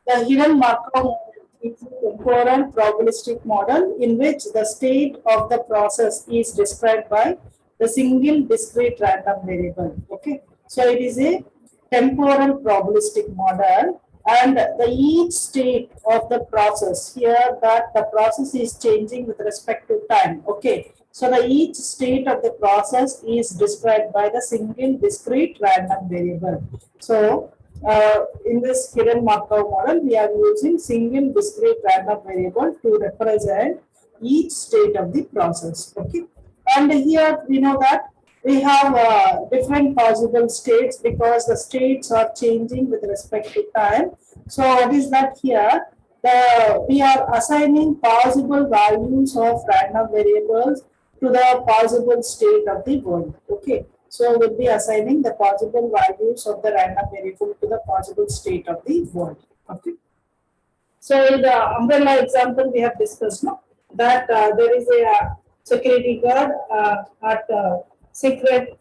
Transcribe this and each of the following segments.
The hidden Markov model is a temporal probabilistic model in which the state of the process is described by the single discrete random variable. Okay, so it is a temporal probabilistic model, and the each state of the process here that the process is changing with respect to time. Okay, so the each state of the process is described by the single discrete random variable. So in this hidden Markov model, we are using single discrete random variable to represent each state of the process. Okay, and here we know that we have different possible states because the states are changing with respect to time. So what is that here? We are assigning possible values of random variables to the possible state of the world. Okay, so we'll be assigning the possible values of the random variable to the possible state of the world. Okay. So in the umbrella example we have discussed no, that there is a security guard at secret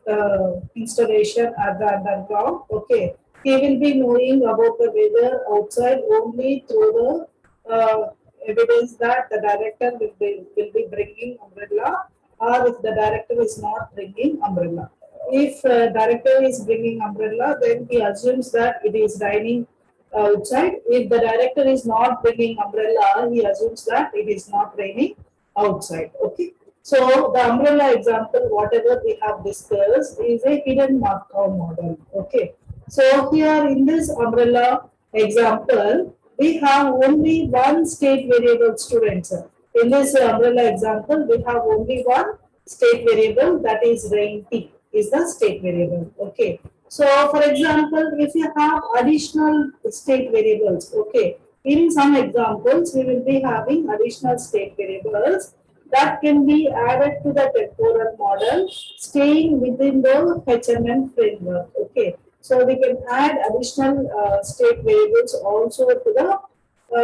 installation at the underground. Okay, he will be knowing about the weather outside only through the evidence that the director will be bringing umbrella, or if the director is not bringing umbrella. If director is bringing umbrella, then he assumes that it is raining outside. If the director is not bringing umbrella, he assumes that it is not raining outside. Okay. So the umbrella example, whatever we have discussed, is a hidden Markov model. Okay. So here in this umbrella example, we have only one state variable, students. In this umbrella example, we have only one state variable, that is rain T is the state variable. Okay. So for example, if you have additional state variables, okay, in some examples we will be having additional state variables that can be added to the temporal model staying within the HMM framework. Okay, so we can add additional state variables also to the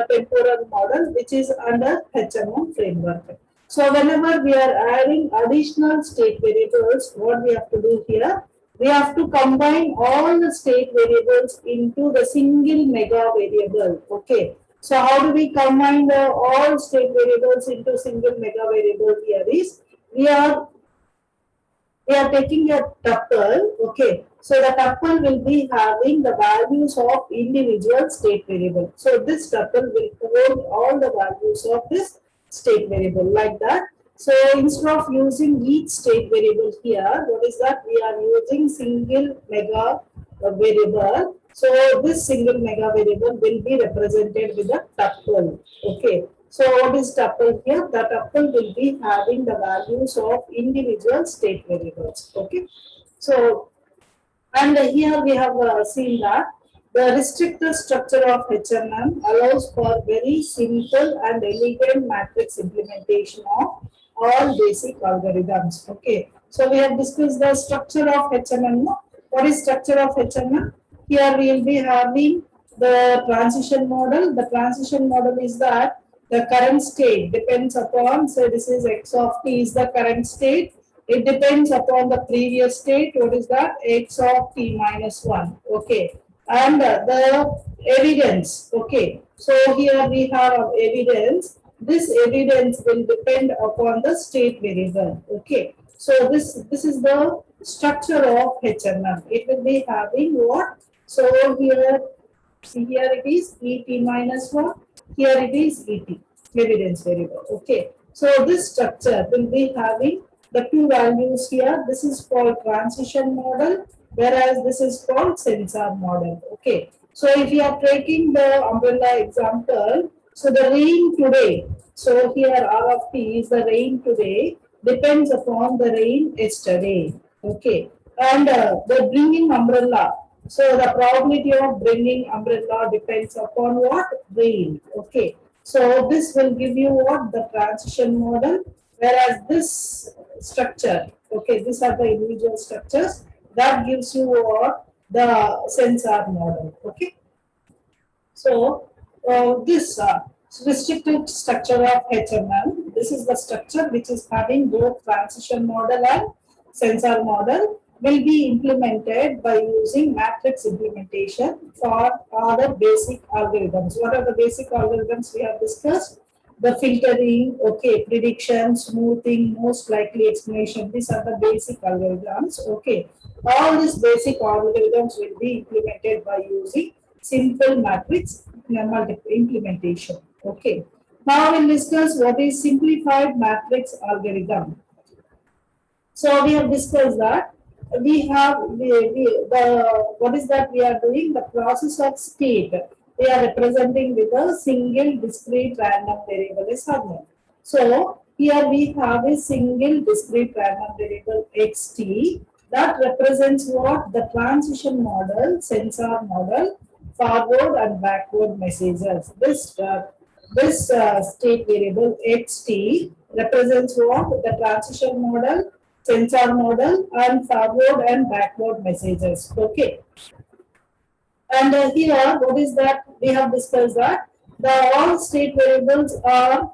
temporal model which is under HMM framework. So whenever we are adding additional state variables, what we have to do here? We have to combine all the state variables into the single mega variable. Okay. So how do we combine all state variables into single mega variable? Here is we are taking a tuple. Okay. So the tuple will be having the values of individual state variable. So this tuple will hold all the values of this state variable like that. So instead of using each state variable here, what is that? We are using single mega variable. So this single mega variable will be represented with a tuple. Okay. So what is tuple here? The tuple will be having the values of individual state variables. Okay. So and here we have seen that the restricted structure of HMM allows for very simple and elegant matrix implementation of all basic algorithms. Okay. So we have discussed the structure of HMM. What is structure of HMM? Here we will be having the transition model. The transition model is that the current state depends upon, so this is x of t is the current state. It depends upon the previous state. What is that? X of t minus 1. Okay. And the evidence. Okay. So here we have evidence. This evidence will depend upon the state variable. Okay. So this is the structure of HMM. It will be having what? So here it is et minus 1. Here it is et, evidence variable. Okay. So this structure will be having the two values here. This is called transition model, whereas this is called sensor model. Okay. So if you are taking the umbrella example, so the rain today, so here R of T is the rain today, depends upon the rain yesterday. Okay. And the bringing umbrella, so the probability of bringing umbrella depends upon what? Rain. Okay. So this will give you what? The transition model, whereas this structure, okay, these are the individual structures, that gives you what? The sensor model. Okay. So this restricted structure of HMM, this is the structure which is having both transition model and sensor model. will be implemented by using matrix implementation for other basic algorithms. What are the basic algorithms we have discussed? The filtering, okay, prediction, smoothing, most likely explanation. These are the basic algorithms. Okay, all these basic algorithms will be implemented by using simple matrix implementation. Okay, now we'll discuss what is simplified matrix algorithm. So we have discussed that the what is that we are doing, the process of state we are representing with a single discrete random variable is unknown. So here we have a single discrete random variable xt that represents what, the transition model, sensor model, forward and backward messages. This state variable xt represents what, the transition model, sensor model, and forward and backward messages. Okay. And here, what is that? We have discussed that the all state variables are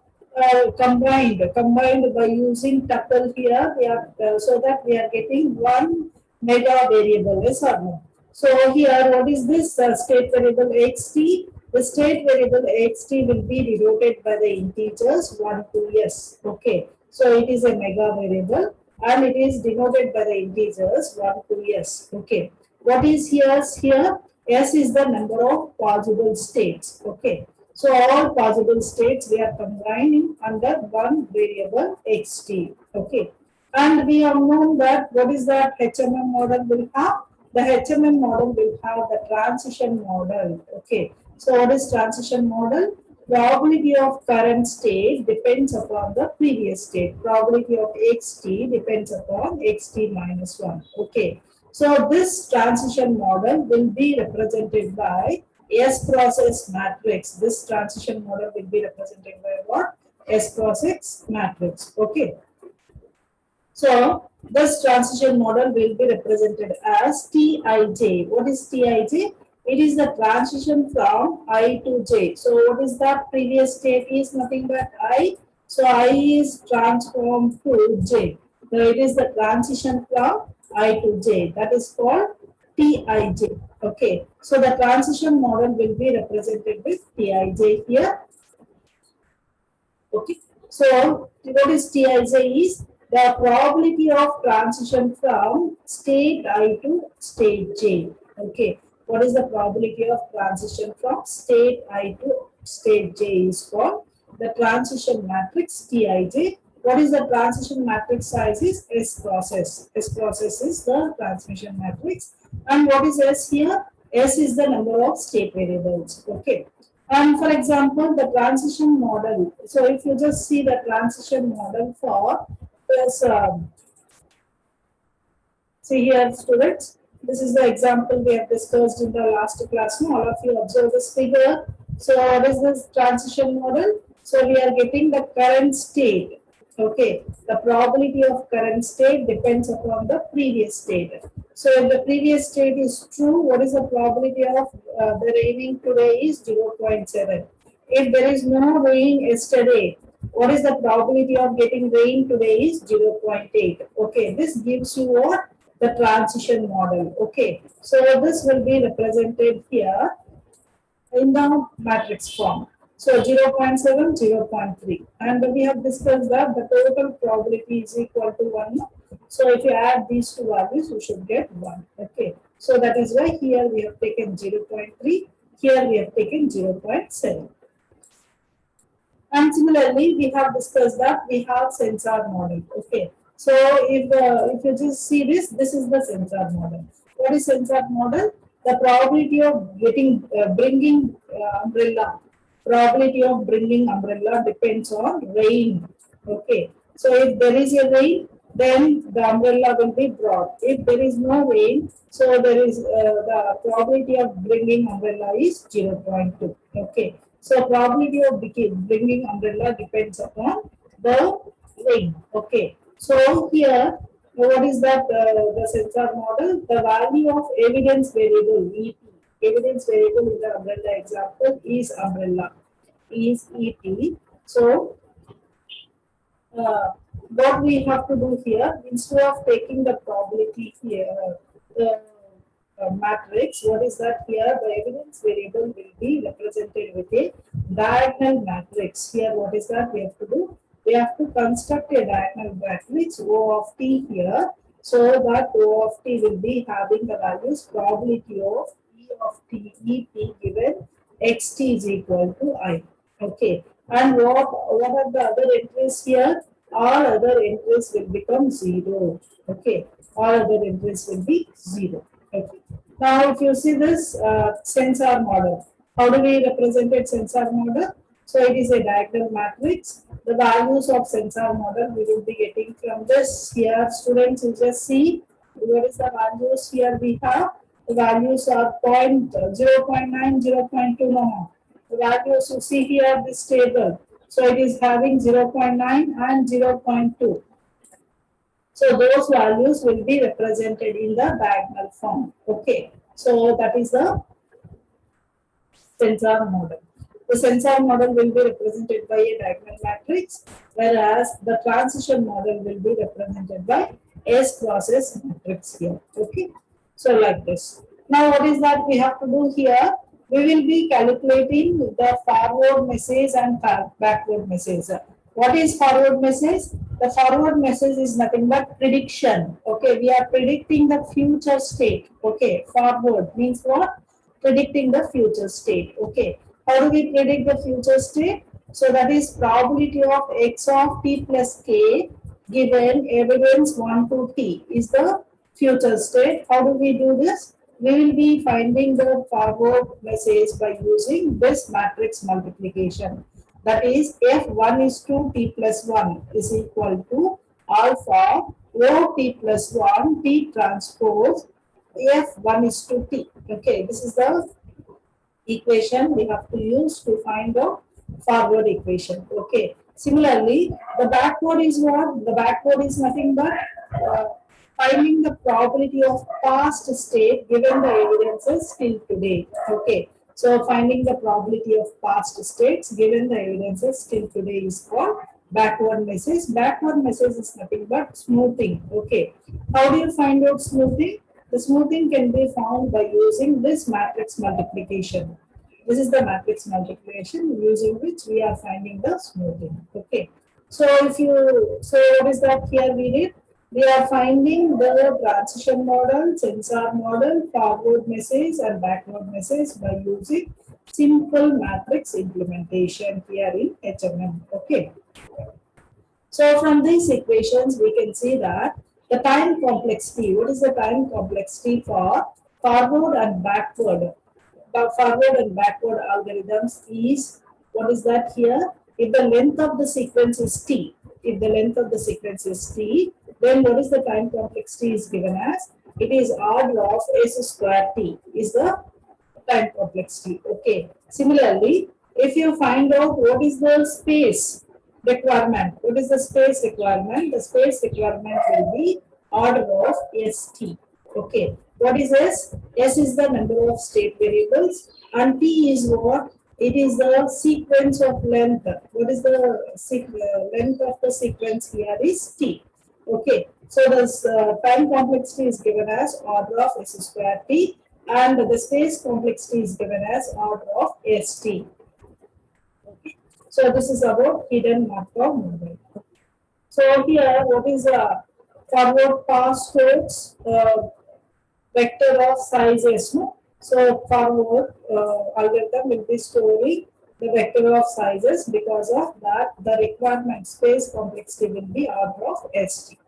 combined by using tuple here. We are so that we are getting one mega variable. Yes or no? So here, what is this state variable xt? The state variable xt will be denoted by the integers 1 to s. Okay. So it is a mega variable and it is denoted by the integers 1 to s. Okay. What is here? S is the number of possible states. Okay. So all possible states we are combining under one variable xt. Okay. And we have known that what is that HMM model will have? The HMM model will have the transition model. Okay. So what is transition model? Probability of current state depends upon the previous state. Probability of xt depends upon xt minus 1. Okay. So this transition model will be represented by S cross S matrix. This transition model will be represented by what? S cross X matrix. Okay. So this transition model will be represented as Tij. What is Tij? It is the transition from I to J. So what is that? Previous state is nothing but I. So I is transformed to J. So it is the transition from I to J. That is called Tij. Okay. So the transition model will be represented with Tij here. Okay. So what is Tij is the probability of transition from state I to state J. Okay. What is the probability of transition from state I to state J is called the transition matrix Tij. What is the transition matrix size is S cross S. S cross S is the transmission matrix. And what is S here? S is the number of state variables. Okay. And for example, the transition model. So if you just see the transition model for this, see here students, this is the example we have discussed in the last class. All of you observe this figure. So what is this transition model? So we are getting the current state. Okay, the probability of current state depends upon the previous state. So if the previous state is true, what is the probability of the raining today is 0.7. If there is no rain yesterday, what is the probability of getting rain today is 0.8. Okay, this gives you what? The transition model. Okay, so this will be represented here in the matrix form. So 0.7, 0.3. And we have discussed that the total probability is equal to 1. So if you add these two values, you should get 1. Okay. So that is why here we have taken 0.3, here we have taken 0.7. And similarly, we have discussed that we have sensor model. Okay. So if you just see this, this is the sensor model. What is sensor model? The probability of bringing umbrella. Probability of bringing umbrella depends on rain. Okay. So if there is a rain, then the umbrella will be brought. If there is no rain, so there is the probability of bringing umbrella is 0.2. Okay. So probability of bringing umbrella depends upon the rain. Okay. So here, what is that the sensor model? The value of evidence variable ET. Evidence variable in the umbrella example is umbrella, is ET. So what we have to do here, instead of taking the probability here, the matrix, what is that here? The evidence variable will be represented with a diagonal matrix. Here, what is that we have to do? We have to construct a diagonal matrix O of t here. So that O of t will be having the values probability of E of t, EP given xt is equal to I. Okay. And what are the other entries here? All other entries will become 0. Okay. All other entries will be 0. Okay. Now, if you see this sensor model, how do we represent it sensor model? So it is a diagonal matrix. The values of sensor model we will be getting from this here. Students, you just see what is the values here we have. The values are 0.9, 0.2, no. The values you see here this table. So it is having 0.9 and 0.2. So those values will be represented in the diagonal form. Okay. So that is the sensor model. The sensor model will be represented by a diagonal matrix, whereas the transition model will be represented by S process matrix here. Okay. So like this. Now what is that we have to do here? We will be calculating the forward message and backward message. What is forward message? The forward message is nothing but prediction. Okay, we are predicting the future state. Okay, forward means what? Predicting the future state. Okay, how do we predict the future state? So that is probability of x of t plus k given evidence 1 to t is the future state. How do we do this? We will be finding the forward message by using this matrix multiplication. That is, f1 is to t plus 1 is equal to alpha o t plus 1 t transpose f1 is to t. Okay, this is the equation we have to use to find the forward equation. Okay. Similarly, the backward is what? The backward is nothing but finding the probability of past state given the evidences till today. Okay. So finding the probability of past states given the evidences till today is called backward message. Backward message is nothing but smoothing. Okay. How do you find out smoothing? The smoothing can be found by using this matrix multiplication. This is the matrix multiplication using which we are finding the smoothing. Okay. So what is that here we did? We are finding the transition model, sensor model, forward message and backward message by using simple matrix implementation here in HMM. Okay. So from these equations, we can see that the time complexity, what is the time complexity for forward and backward? The forward and backward algorithms is, what is that here? If the length of the sequence is t, if the length of the sequence is t, then what is the time complexity is given as? It is order of s square t is the time complexity. Okay. Similarly, if you find out what is the space requirement, what is the space requirement? The space requirement will be order of st. Okay. What is s? S is the number of state variables and t is what? It is the sequence of length. What is the length of the sequence here is t. Okay. So this time complexity is given as order of s square t and the space complexity is given as order of st. Okay. So this is about hidden Markov model. So here, what is the forward pass states vector of size s? No? So forward algorithm will be storing the vector of sizes. Because of that, the requirement space complexity will be order of st.